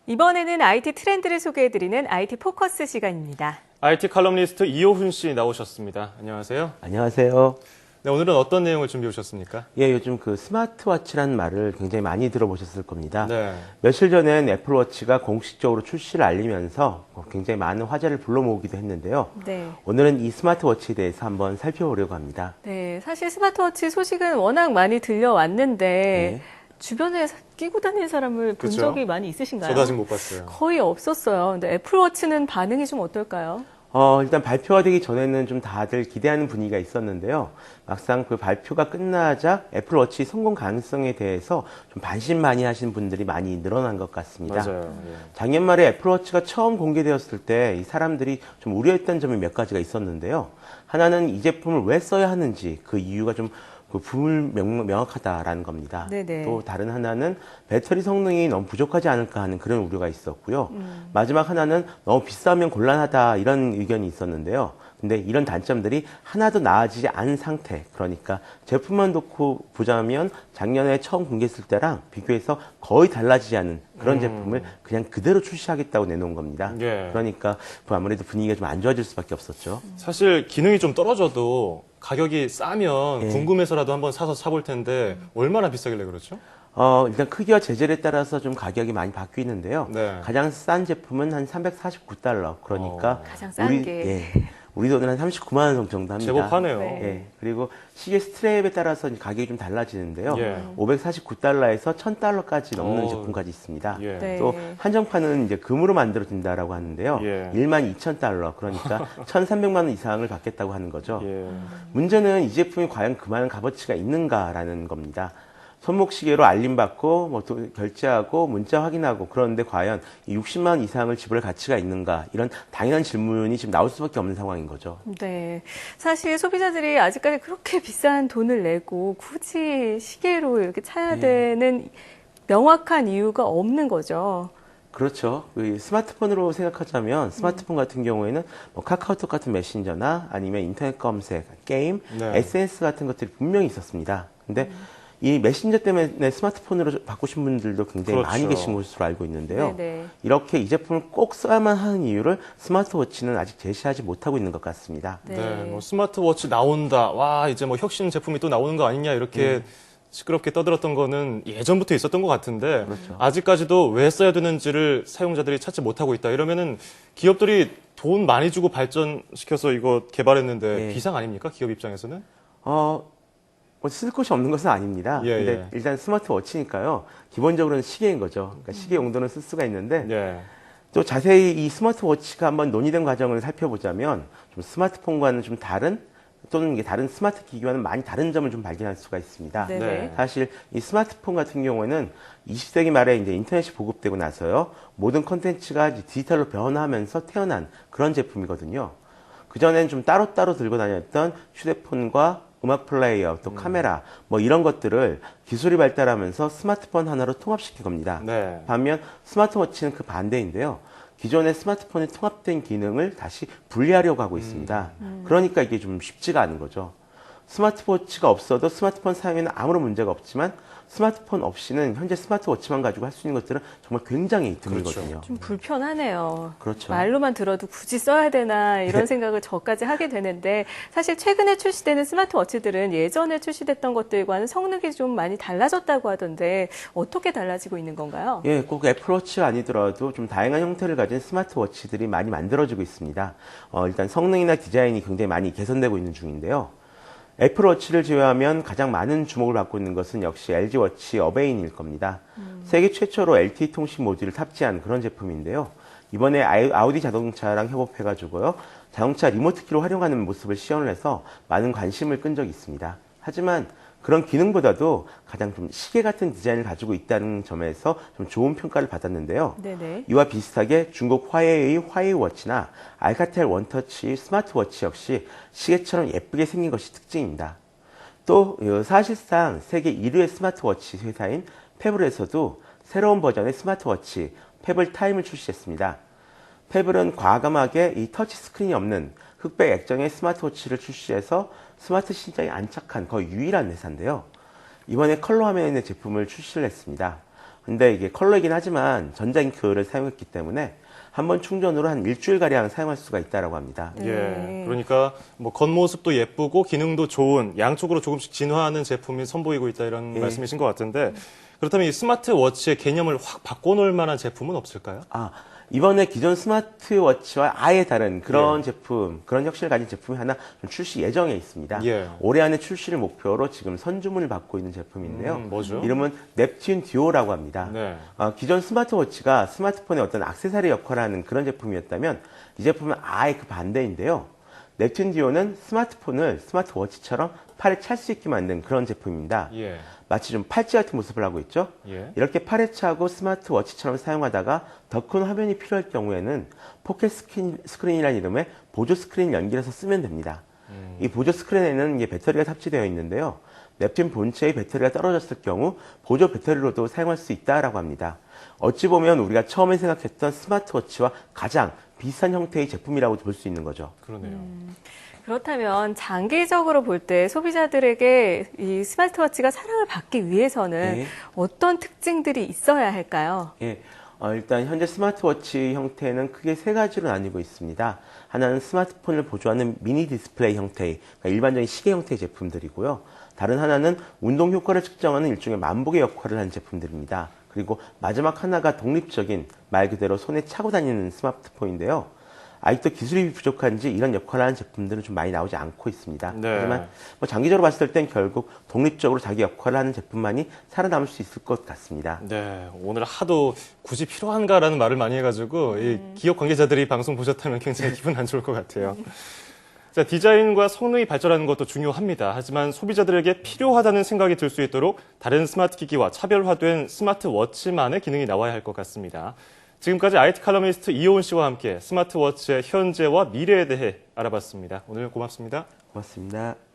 이번에는 IT 트렌드를 소개해드리는 IT 포커스 시간입니다. IT 칼럼니스트 이호훈 씨 나오셨습니다. 안녕하세요. 안녕하세요. 네, 오늘은 어떤 내용을 준비해 오셨습니까? 예, 요즘 그 스마트워치라는 말을 굉장히 많이 들어보셨을 겁니다. 네. 며칠 전엔 애플워치가 공식적으로 출시를 알리면서 굉장히 많은 화제를 불러 모으기도 했는데요. 네. 오늘은 이 스마트워치에 대해서 한번 살펴보려고 합니다. 네, 사실 스마트워치 소식은 워낙 많이 들려왔는데 네. 주변에 끼고 다니는 사람을 본 그쵸? 적이 많이 있으신가요? 저도 아직 못 봤어요. 거의 없었어요. 근데 애플워치는 반응이 좀 어떨까요? 일단 발표가 되기 전에는 좀 다들 기대하는 분위기가 있었는데요. 막상 그 발표가 끝나자 애플워치 성공 가능성에 대해서 좀 반신반의하시는 분들이 많이 늘어난 것 같습니다. 맞아요. 예. 작년 말에 애플워치가 처음 공개되었을 때 이 사람들이 좀 우려했던 점이 몇 가지가 있었는데요. 하나는 이 제품을 왜 써야 하는지 그 이유가 좀 불명확하다라는 겁니다. 네네. 또 다른 하나는 배터리 성능이 너무 부족하지 않을까 하는 그런 우려가 있었고요. 마지막 하나는 너무 비싸면 곤란하다 이런 의견이 있었는데요. 근데 이런 단점들이 하나도 나아지지 않은 상태, 그러니까 제품만 놓고 보자면 작년에 처음 공개했을 때랑 비교해서 거의 달라지지 않은 그런 제품을 그냥 그대로 출시하겠다고 내놓은 겁니다. 예. 그러니까 아무래도 분위기가 좀 안 좋아질 수밖에 없었죠. 사실 기능이 좀 떨어져도 가격이 싸면 예. 궁금해서라도 한번 사서 사볼 텐데 얼마나 비싸길래 그렇죠? 일단 크기와 재질에 따라서 좀 가격이 많이 바뀌는데요. 네. 가장 싼 제품은 한 349달러. 그러니까 가장 싼 게. 우리 돈은 한 39만 원 정도 합니다. 제법 하네요. 네. 예. 그리고 시계 스트랩에 따라서 가격이 좀 달라지는데요. 예. 549달러에서 1000달러까지 넘는 어, 제품까지 있습니다. 예. 네. 또 한정판은 이제 금으로 만들어진다라고 하는데요. 예. 12,000달러, 그러니까 1,300만 원 이상을 받겠다고 하는 거죠. 예. 문제는 이 제품이 과연 그만한 값어치가 있는가라는 겁니다. 손목시계로 알림받고 결제하고 문자 확인하고 그런데 과연 이 60만 원 이상을 지불할 가치가 있는가, 이런 당연한 질문이 지금 나올 수밖에 없는 상황인 거죠. 네. 사실 소비자들이 아직까지 그렇게 비싼 돈을 내고 굳이 시계로 이렇게 차야 되는 명확한 이유가 없는 거죠. 그렇죠. 그 스마트폰으로 생각하자면 스마트폰 같은 경우에는 뭐 카카오톡 같은 메신저나 아니면 인터넷 검색, 게임, 네. SNS 같은 것들이 분명히 있었습니다. 근데 이 메신저 때문에 스마트폰으로 바꾸신 분들도 굉장히 그렇죠. 많이 계신 것으로 알고 있는데요. 네네. 이렇게 이 제품을 꼭 써야만 하는 이유를 스마트워치는 아직 제시하지 못하고 있는 것 같습니다. 네. 뭐 스마트워치 나온다. 와, 이제 뭐 혁신 제품이 또 나오는 거 아니냐 이렇게 시끄럽게 떠들었던 거는 예전부터 있었던 것 같은데 그렇죠. 아직까지도 왜 써야 되는지를 사용자들이 찾지 못하고 있다. 이러면은 기업들이 돈 많이 주고 발전시켜서 이거 개발했는데 예. 비상 아닙니까? 기업 입장에서는? 뭐 쓸 곳이 없는 것은 아닙니다. 예, 근데 예. 일단 스마트워치니까요. 기본적으로는 시계인 거죠. 그러니까 시계 용도는 쓸 수가 있는데 예. 또 자세히 이 스마트워치가 한번 논의된 과정을 살펴보자면 좀 스마트폰과는 좀 다른, 또는 이게 다른 스마트 기기와는 많이 다른 점을 좀 발견할 수가 있습니다. 네네. 네. 사실 이 스마트폰 같은 경우에는 20세기 말에 이제 인터넷이 보급되고 나서요, 모든 콘텐츠가 디지털로 변화하면서 태어난 그런 제품이거든요. 그전엔 좀 따로따로 들고 다녔던 휴대폰과 음악 플레이어, 또 카메라, 뭐 이런 것들을 기술이 발달하면서 스마트폰 하나로 통합시킨 겁니다. 네. 반면 스마트워치는 그 반대인데요. 기존의 스마트폰에 통합된 기능을 다시 분리하려고 하고 있습니다. 그러니까 이게 좀 쉽지가 않은 거죠. 스마트워치가 없어도 스마트폰 사용에는 아무런 문제가 없지만 스마트폰 없이는 현재 스마트워치만 가지고 할 수 있는 것들은 정말 굉장히 드물거든요. 좀 불편하네요. 그렇죠. 말로만 들어도 굳이 써야 되나 이런 생각을 저까지 하게 되는데 사실 최근에 출시되는 스마트워치들은 예전에 출시됐던 것들과는 성능이 좀 많이 달라졌다고 하던데 어떻게 달라지고 있는 건가요? 예, 꼭 애플워치가 아니더라도 좀 다양한 형태를 가진 스마트워치들이 많이 만들어지고 있습니다. 일단 성능이나 디자인이 굉장히 많이 개선되고 있는 중인데요. 애플워치를 제외하면 가장 많은 주목을 받고 있는 것은 역시 LG워치 어베인일 겁니다. 세계 최초로 LTE 통신 모듈을 탑재한 그런 제품인데요. 이번에 아우디 자동차랑 협업해가지고요, 자동차 리모트키로 활용하는 모습을 시연을 해서 많은 관심을 끈 적이 있습니다. 하지만 그런 기능보다도 가장 좀 시계 같은 디자인을 가지고 있다는 점에서 좀 좋은 평가를 받았는데요. 네네. 이와 비슷하게 중국 화웨이의 화웨이워치나 알카텔 원터치 스마트워치 역시 시계처럼 예쁘게 생긴 것이 특징입니다. 또 사실상 세계 1위의 스마트워치 회사인 페블에서도 새로운 버전의 스마트워치 페블 타임을 출시했습니다. 페블은 과감하게 이 터치 스크린이 없는 흑백 액정의 스마트워치를 출시해서 스마트 신장에 안착한 거의 유일한 회사인데요. 이번에 컬러 화면에 있는 제품을 출시를 했습니다. 근데 이게 컬러이긴 하지만 전자잉크를 사용했기 때문에 한 번 충전으로 한 일주일가량 사용할 수가 있다고 합니다. 예. 그러니까 뭐 겉모습도 예쁘고 기능도 좋은 양쪽으로 조금씩 진화하는 제품이 선보이고 있다 이런 예. 말씀이신 것 같은데 그렇다면 이 스마트워치의 개념을 확 바꿔놓을 만한 제품은 없을까요? 이번에 기존 스마트워치와 아예 다른 그런 예. 제품, 그런 혁신을 가진 제품이 하나 좀 출시 예정에 있습니다. 예. 올해 안에 출시를 목표로 지금 선주문을 받고 있는 제품인데요. 뭐죠? 이름은 넵튠 듀오라고 합니다. 네. 기존 스마트워치가 스마트폰의 어떤 액세서리 역할을 하는 그런 제품이었다면 이 제품은 아예 그 반대인데요. 넵튠 듀오는 스마트폰을 스마트워치처럼 팔에 찰 수 있게 만든 그런 제품입니다. 예. 마치 좀 팔찌 같은 모습을 하고 있죠. 예. 이렇게 팔에 차고 스마트워치처럼 사용하다가 더 큰 화면이 필요할 경우에는 포켓 스크린이라는 이름의 보조 스크린 연결해서 쓰면 됩니다. 이 보조 스크린에는 이게 배터리가 탑재되어 있는데요. 넵튠 본체의 배터리가 떨어졌을 경우 보조 배터리로도 사용할 수 있다라고 합니다. 어찌 보면 우리가 처음에 생각했던 스마트워치와 가장 비슷한 형태의 제품이라고 볼 수 있는 거죠. 그러네요. 그렇다면 장기적으로 볼 때 소비자들에게 이 스마트워치가 사랑을 받기 위해서는 네. 어떤 특징들이 있어야 할까요? 예. 일단 현재 스마트워치 형태는 크게 세 가지로 나뉘고 있습니다. 하나는 스마트폰을 보조하는 미니 디스플레이 형태의, 그러니까 일반적인 시계 형태의 제품들이고요. 다른 하나는 운동 효과를 측정하는 일종의 만보의 역할을 하는 제품들입니다. 그리고 마지막 하나가 독립적인 말 그대로 손에 차고 다니는 스마트폰인데요. 아직도 기술이 부족한지 이런 역할을 하는 제품들은 좀 많이 나오지 않고 있습니다. 네. 하지만 뭐 장기적으로 봤을 땐 결국 독립적으로 자기 역할을 하는 제품만이 살아남을 수 있을 것 같습니다. 네, 오늘 하도 굳이 필요한가라는 말을 많이 해가지고 이 기업 관계자들이 방송 보셨다면 굉장히 기분 안 좋을 것 같아요. 자, 디자인과 성능이 발전하는 것도 중요합니다. 하지만 소비자들에게 필요하다는 생각이 들 수 있도록 다른 스마트 기기와 차별화된 스마트워치만의 기능이 나와야 할 것 같습니다. 지금까지 IT 칼럼니스트 이효은 씨와 함께 스마트워치의 현재와 미래에 대해 알아봤습니다. 오늘 고맙습니다. 고맙습니다.